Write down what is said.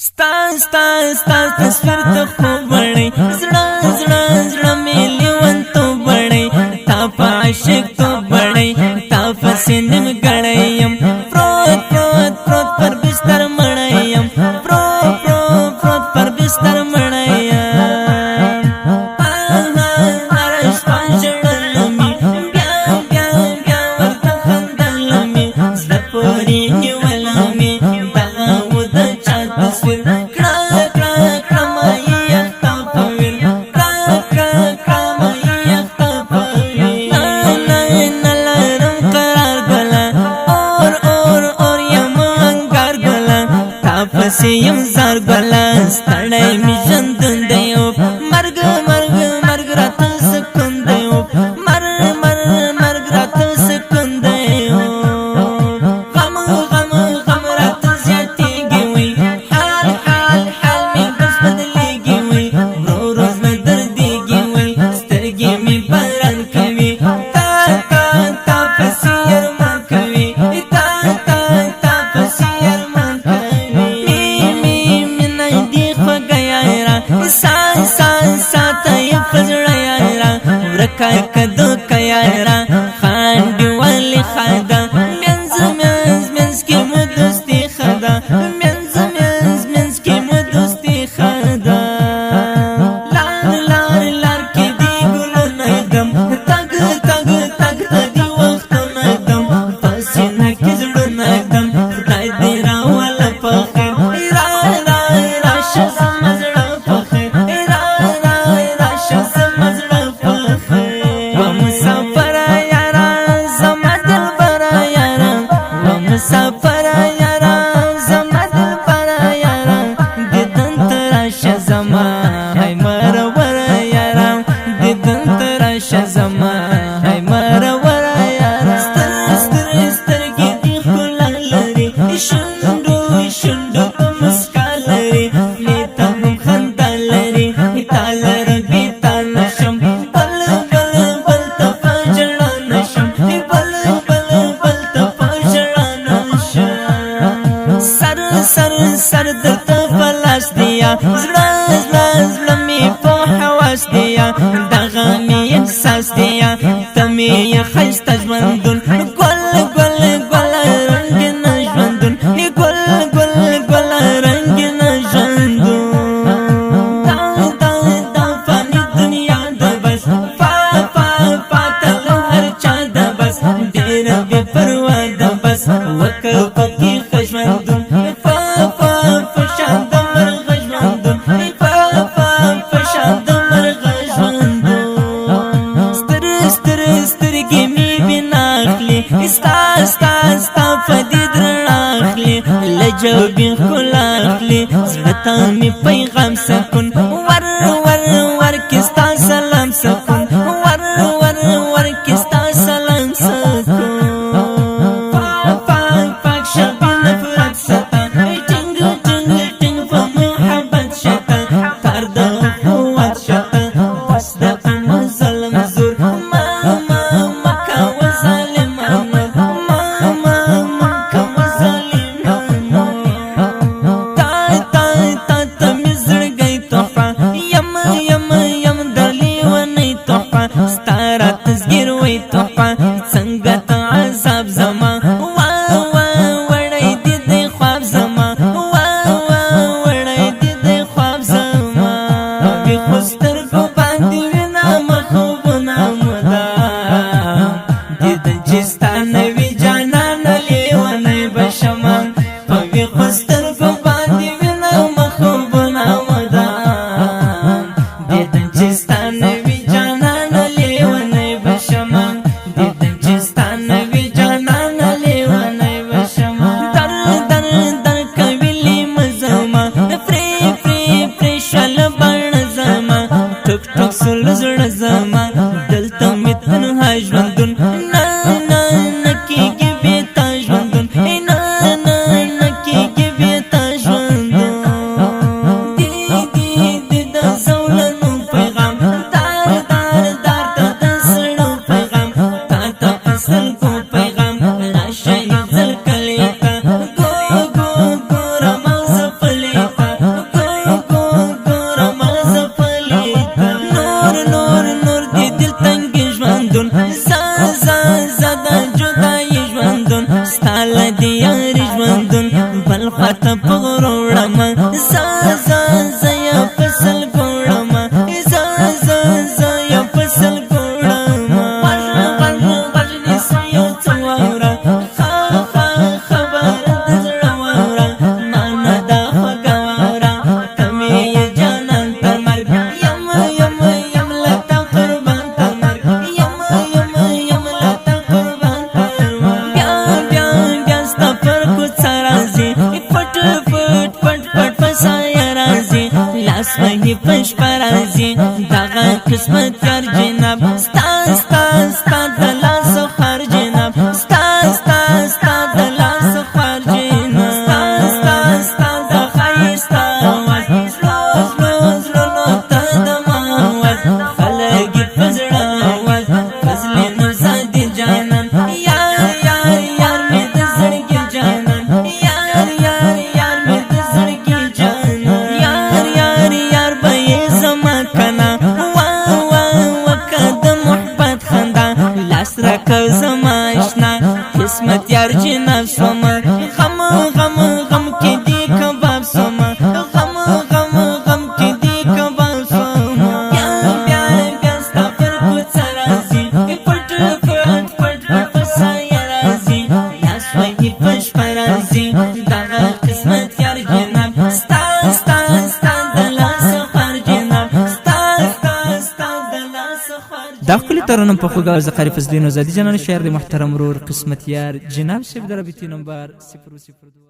ستا تصویر ته خوب وړی زړه زړه زړه مې لیون تو وړی تا په عاشق تو وړی تا په سینم ګړی یم پروت پروت پروت پر بستر مړی یم پروت پروت پروت پر بستر مړی یم یم زار ګلان ستړی می ژوندون دی مرګ مرګ مرګ راته سکون دی مرګ مرګ مرګ راته سکون دی غم غم غم راته زیاتېږي وی حال حال حال مې بس بدلېږي وی ورو ورو زړه دردېږي وی سترګې مې باران کوي تا تا تا پسې ارمان کوي تا تا تا پسې ارمان ورکای کدو کیارا خاندی والی خدا منز منز منز کی مو دوستی خدا منز منز منز کی مو دوستی خدا لار لار لار کی دی ګلو نګم تګ تګ تګ دی وخت نګم پسینه کی زړه نګم خدای دې را ولا فخر را را را شزم زړه فخر را را را شزم زړه مسافر یارا زما دل پر یارا دیدن تراش زما هی مرور یارا دیدن تراش زما هی مرور یارا ستر سترګې دی ښکلا لري شونډو شونډو په مسکا لري نیته هم خندا لري تا لره بې تا نشم بل بل بل ته په ژړا نشم بل بل بل ته په ژړا سر درته فلاس دیا زړه زړه زړه مې په حواس دیا دغه مې احساس دیا ته مې ښایسته ژوندون ګل ګل ګل رنګین ژوندون ګل ګل ګل رنګین ژوندون دا فاني دنیا د بس پاتل هر چا د بس ډېره بې پروا د بس وکړه پکې ښه ژوندون ستا فدید راخلی لجوبین خلا اخلی زړه می پیغام سکون ور ور ور کستا سلام سکون ور ور ور کستا سلام سکون پاک شبی نفرت ستا ټینګ ټینګ ټینګ په محبت شتا کار د قوت شتا بس د ظلم زور دی پش پرازی دغه قسمت یار جناب ستا ستا ستا د لاس خار جناب ستا ستا ستا د لاس خار جناب ستا ستا ستا د خایستا واز زلو زلو ته د ماواز خلګي پزړه واز فضل نو سادي جانان یار یار یار مې د زړګي جانان یار یار یار مې د زړګي جانان یار یار یار به زما کنا وا وا وکد محبت خندا لاس راک زما آشنا قسمت یار جناب سوما غم غم غم کې دی کباب سوما غم غم غم کې دی کباب سوما بیا بیا بیا ستا پر کوڅه راځي پټ پټ پټ په سایه راځي لاس وایي پش پرازي دغه قسمت یار جناب ستا ستا ستا د لاس خار جناب ستا ستا ستا د لاس خار دا ښکلي ترنم په خوږه زقاري فضلي نوزادي جانان شاعر د محترم ورور قسمت یار جناب صاحب د رابطې نمبر 002